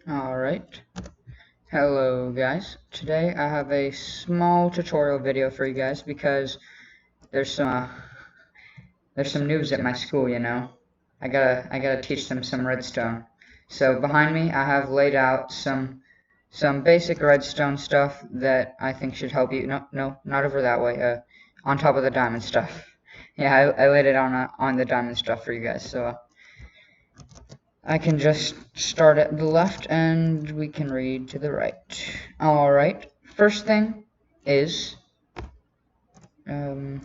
Alright, hello guys. Today I have a small tutorial video for you guys because there's some noobs at my school, you know. I gotta teach them some redstone. So behind me I have laid out some basic redstone stuff that I think should help you. No, not over that way. On top of the diamond stuff. Yeah, I laid it on the diamond stuff for you guys. So I can just start at the left and we can read to the right. Alright, first thing is, the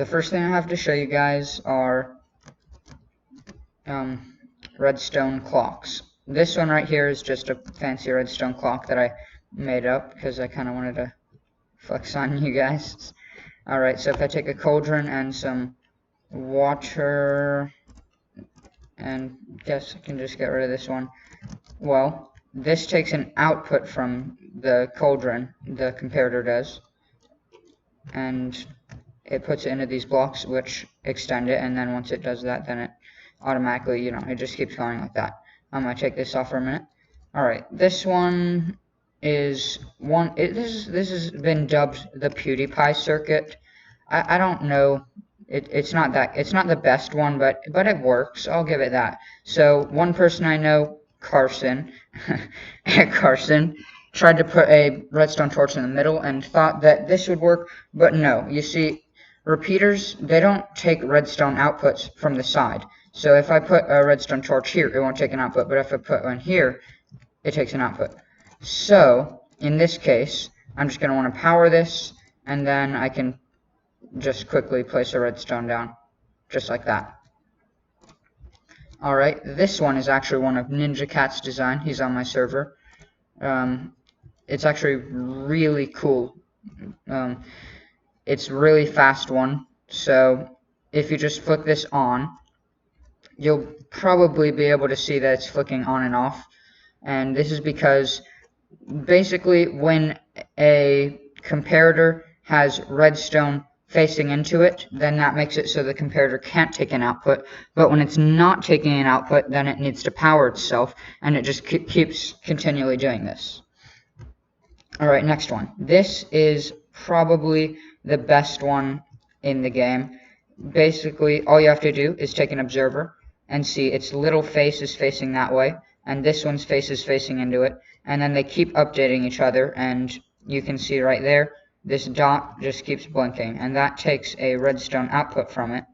first thing I have to show you guys are redstone clocks. This one right here is just a fancy redstone clock that I made up because I kind of wanted to flex on you guys. Alright, so if I take a cauldron and some water, and guess I can just get rid of this one. Well, this takes an output from the cauldron, the comparator does, and it puts it into these blocks which extend it, and then once it does that, then it automatically, it just keeps going like that. I'm going to take this off for a minute. Alright, this one is this has been dubbed the PewDiePie circuit. I don't know. It's not the best one, but it works. I'll give it that. So one person I know, Carson, Carson, tried to put a redstone torch in the middle and thought that this would work, but no. You see, repeaters, they don't take redstone outputs from the side. So if I put a redstone torch here, it won't take an output, but if I put one here, it takes an output. So in this case, I'm just going to want to power this, and then I can just quickly place a redstone down, just like that. Alright, this one is actually one of Ninja Cat's design. He's on my server. It's actually really cool. It's really fast one, so if you just flick this on, you'll probably be able to see that it's flicking on and off. And this is because basically when a comparator has redstone facing into it, then that makes it so the comparator can't take an output. But when it's not taking an output, then it needs to power itself, and it just keeps continually doing this. Alright, next one. This is probably the best one in the game. Basically, all you have to do is take an observer and see its little face is facing that way, and this one's face is facing into it, and then they keep updating each other, and you can see right there, this dot just keeps blinking, and that takes a redstone output from it,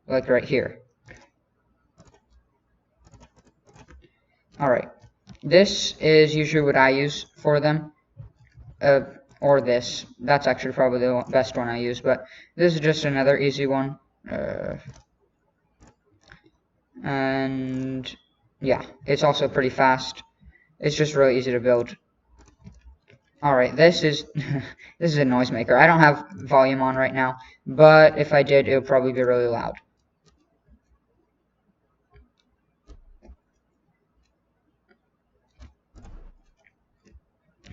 like right here. Alright, this is usually what I use for them, or this. That's actually probably the best one I use, but this is just another easy one. And yeah, it's also pretty fast. It's just really easy to build. Alright, this is this is a noisemaker. I don't have volume on right now, but if I did, it would probably be really loud.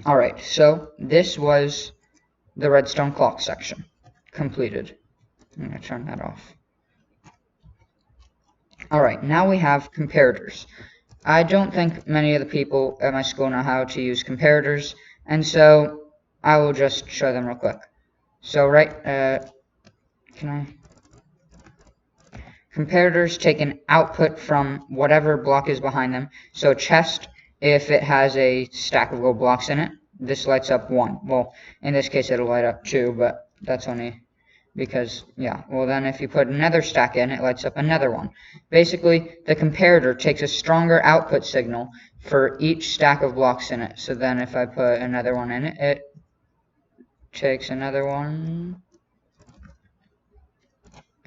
Alright, so this was the redstone clock section completed. I'm going to turn that off. Alright, now we have comparators. I don't think many of the people at my school know how to use comparators, and so I will just show them real quick. So comparators take an output from whatever block is behind them. So a chest, if it has a stack of gold blocks in it, this lights up 1. Well, in this case it'll light up 2, but that's only because, yeah. Well, then if you put another stack in, it lights up another 1. Basically, the comparator takes a stronger output signal for each stack of blocks in it. So then if I put another one in it, it takes another one.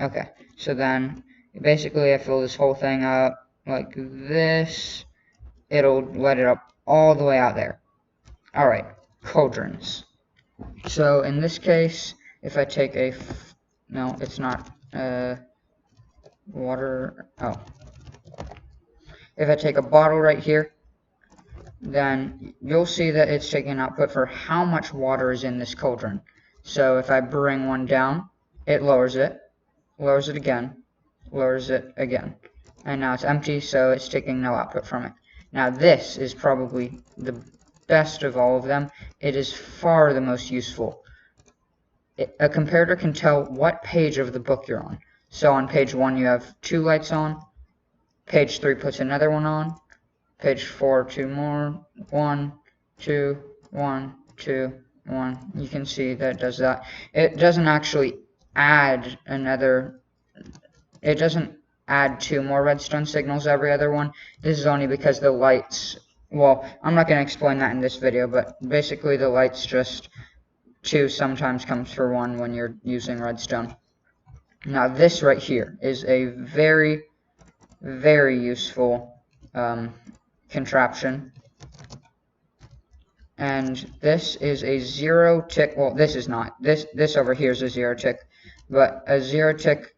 Okay, so then basically I fill this whole thing up like this. It'll light it up all the way out there. Alright, cauldrons. So in this case, if I take a no, it's not water. Oh, if I take a bottle right here, then you'll see that it's taking an output for how much water is in this cauldron. So if I bring one down, it lowers it again, lowers it again, and now it's empty, so it's taking no output from it. Now this is probably the best of all of them. It is far the most useful. A comparator can tell what page of the book you're on. So on page 1 you have 2 lights on, page 3 puts another one on, page 4 2 more, 1, 2, 1, 2, 1. You can see that it does that. It doesn't actually add it doesn't add 2 more redstone signals every other one. This is only because the lights, well, I'm not going to explain that in this video, but basically the lights just 2 sometimes comes for 1 when you're using redstone. Now this right here is a very, very useful contraption. And this is a 0 tick, well this is not, this over here is a 0 tick, but a 0 tick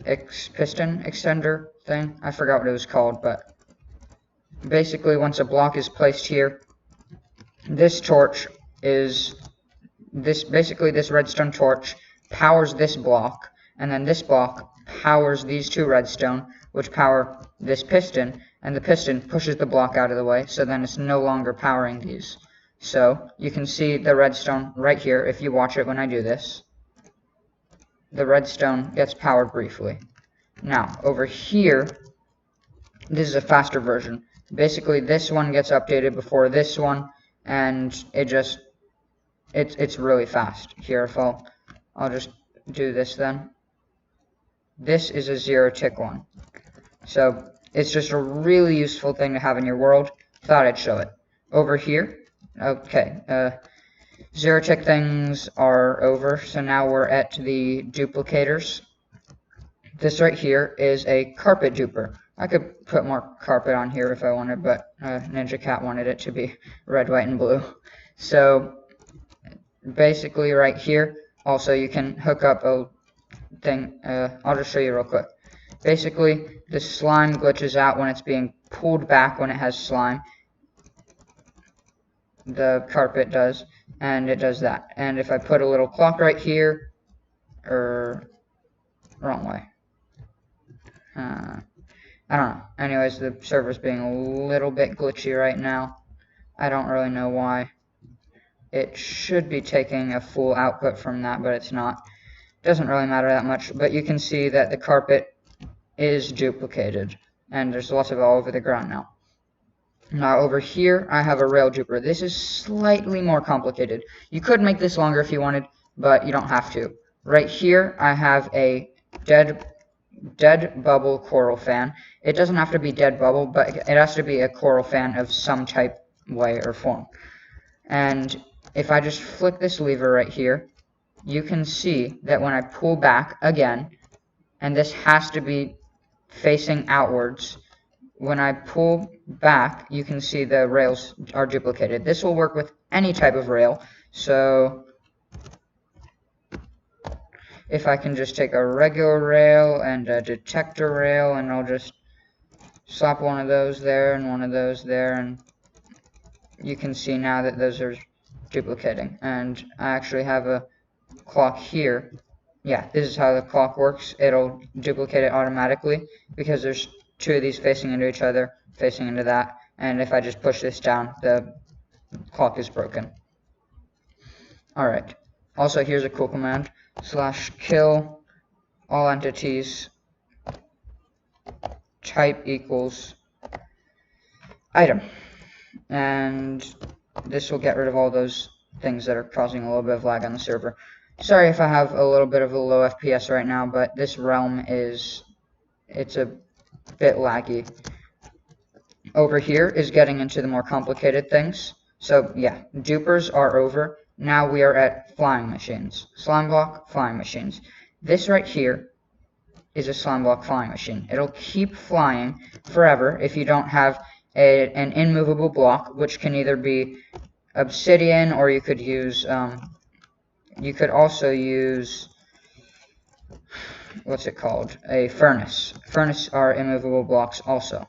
piston extender thing. I forgot what it was called, but basically once a block is placed here, this torch is basically this redstone torch powers this block, and then this block powers these 2 redstone, which power this piston, and the piston pushes the block out of the way, so then it's no longer powering these. So you can see the redstone right here if you watch it when I do this. The redstone gets powered briefly. Now over here, this is a faster version. Basically this one gets updated before this one, and it's really fast. Here, if I'll just do this then. This is a 0 tick one. So it's just a really useful thing to have in your world. Thought I'd show it. Over here, okay, 0 tick things are over, so now we're at the duplicators. This right here is a carpet duper. I could put more carpet on here if I wanted, but Ninja Cat wanted it to be red, white, and blue. So basically right here, also you can hook up a thing. I'll just show you real quick. Basically, the slime glitches out when it's being pulled back when it has slime. The carpet does, and it does that. And if I put a little clock right here, wrong way. I don't know. Anyways, the server's being a little bit glitchy right now. I don't really know why. It should be taking a full output from that, but it's not. Doesn't really matter that much, but you can see that the carpet is duplicated, and there's lots of it all over the ground now. Now over here, I have a rail duper. This is slightly more complicated. You could make this longer if you wanted, but you don't have to. Right here, I have a dead bubble coral fan. It doesn't have to be dead bubble, but it has to be a coral fan of some type, way, or form. And if I just flick this lever right here, you can see that when I pull back again, and this has to be facing outwards, when I pull back, you can see the rails are duplicated. This will work with any type of rail. So if I can just take a regular rail and a detector rail, and I'll just slap one of those there and one of those there, and you can see now that those are duplicating. And I actually have a clock here. Yeah, this is how the clock works. It'll duplicate it automatically because there's 2 of these facing into each other, facing into that, and if I just push this down, the clock is broken. Alright, also here's a cool command, /kill all entities type equals item, and this will get rid of all those things that are causing a little bit of lag on the server. Sorry if I have a little bit of a low FPS right now, but this realm it's a bit laggy. Over here is getting into the more complicated things. So yeah, dupers are over. Now we are at flying machines. Slime block, flying machines. This right here is a slime block flying machine. It'll keep flying forever if you don't have an immovable block, which can either be obsidian, or you could use you could also use, what's it called, a furnace. Furnace are immovable blocks also.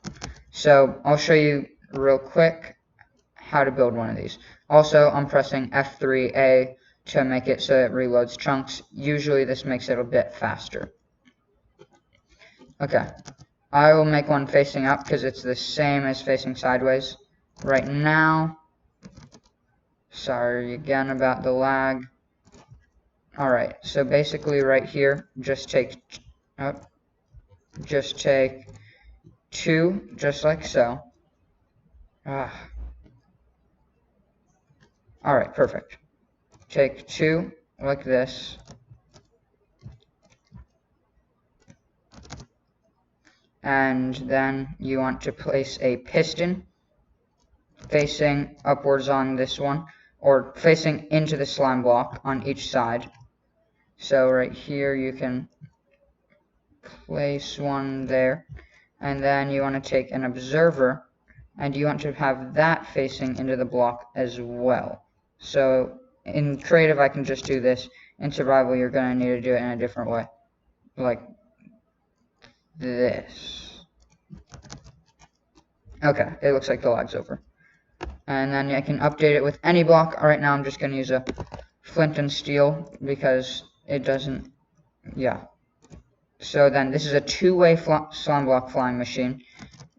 So I'll show you real quick how to build one of these. Also, I'm pressing F3A to make it so it reloads chunks. Usually this makes it a bit faster. Okay, I will make one facing up because it's the same as facing sideways right now. Sorry again about the lag. Alright, so basically right here, just take 2, just like so. Alright, perfect. Take 2, like this. And then you want to place a piston facing upwards on this one, or facing into the slime block on each side. So right here you can place one there, and then you want to take an observer and you want to have that facing into the block as well. So in creative I can just do this. In survival you're going to need to do it in a different way, like this. Okay, it looks like the lag's over. And then I can update it with any block. Right now I'm just going to use a flint and steel because it doesn't, yeah. So then this is a two-way slime block flying machine.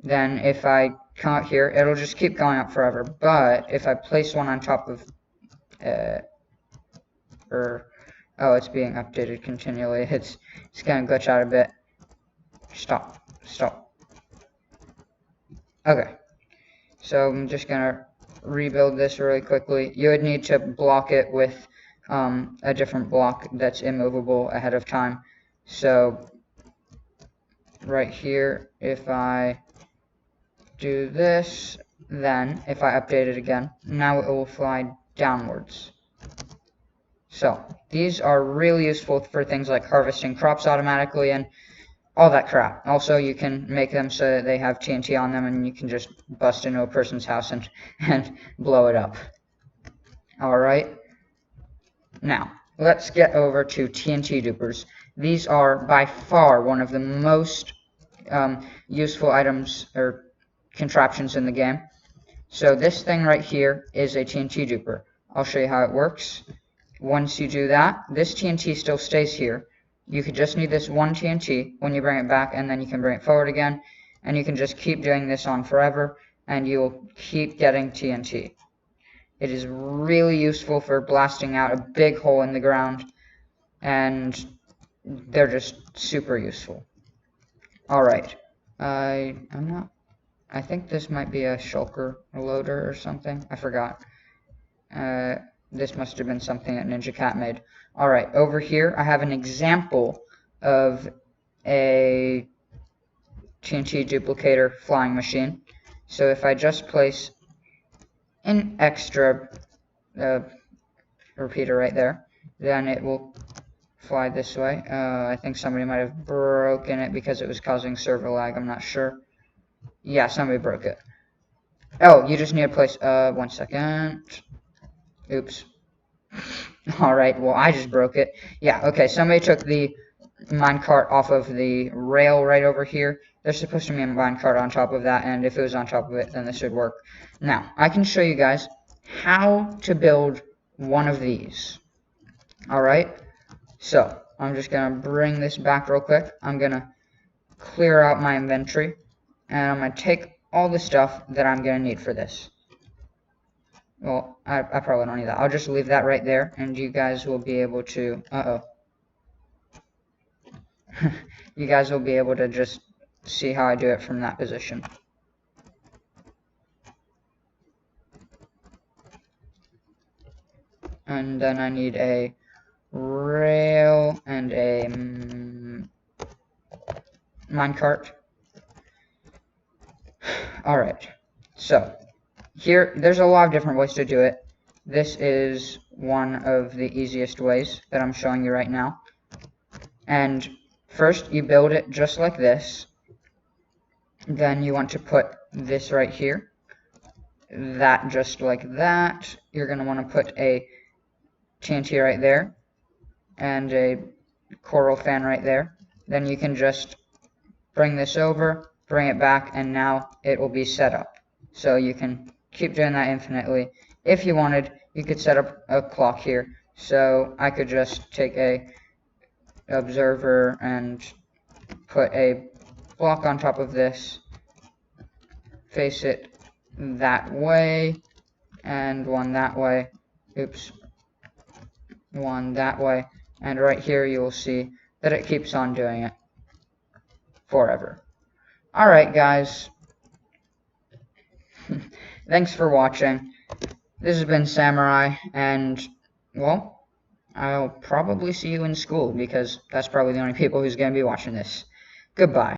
Then if I come out here, it'll just keep going up forever. But if I place one on top of, oh, it's being updated continually. It's going to glitch out a bit. Stop. Okay. So I'm just going to rebuild this really quickly. You would need to block it with a different block that's immovable ahead of time. So right here, if I do this, then if I update it again, now it will fly downwards. So these are really useful for things like harvesting crops automatically and all that crap. Also, you can make them so that they have TNT on them and you can just bust into a person's house and blow it up. Alright. Now, let's get over to TNT dupers. These are by far one of the most useful items or contraptions in the game. So this thing right here is a TNT duper. I'll show you how it works. Once you do that, this TNT still stays here. You could just need this one TNT when you bring it back, and then you can bring it forward again, and you can just keep doing this on forever, and you'll keep getting TNT. It is really useful for blasting out a big hole in the ground, and they're just super useful. Alright, I think this might be a shulker loader or something. I forgot. This must have been something that Ninja Cat made. Alright, over here I have an example of a TNT duplicator flying machine. So if I just place an extra repeater right there, then it will fly this way. I think somebody might have broken it because it was causing server lag. I'm not sure. Yeah, somebody broke it. Oh, you just need to place, 1 second. Oops. Alright, well, I just broke it. Yeah, okay, somebody took the minecart off of the rail right over here. There's supposed to be a minecart on top of that, and if it was on top of it, then this would work. Now, I can show you guys how to build one of these. Alright, so I'm just going to bring this back real quick. I'm going to clear out my inventory, and I'm going to take all the stuff that I'm going to need for this. Well, I probably don't need that. I'll just leave that right there, and you guys will be able to... you guys will be able to just see how I do it from that position. And then I need a rail and a minecart. Alright, so here, there's a lot of different ways to do it. This is one of the easiest ways that I'm showing you right now. And first, you build it just like this. Then you want to put this right here. That just like that. You're going to want to put a TNT right there. And a coral fan right there. Then you can just bring this over, bring it back, and now it will be set up. So you can keep doing that infinitely. If you wanted, you could set up a clock here. So I could just take a observer and put a block on top of this, face it that way, and one that way. Oops. One that way. And right here you will see that it keeps on doing it forever. Alright guys. Thanks for watching. This has been Samurai, and, well, I'll probably see you in school, because that's probably the only people who's going to be watching this. Goodbye.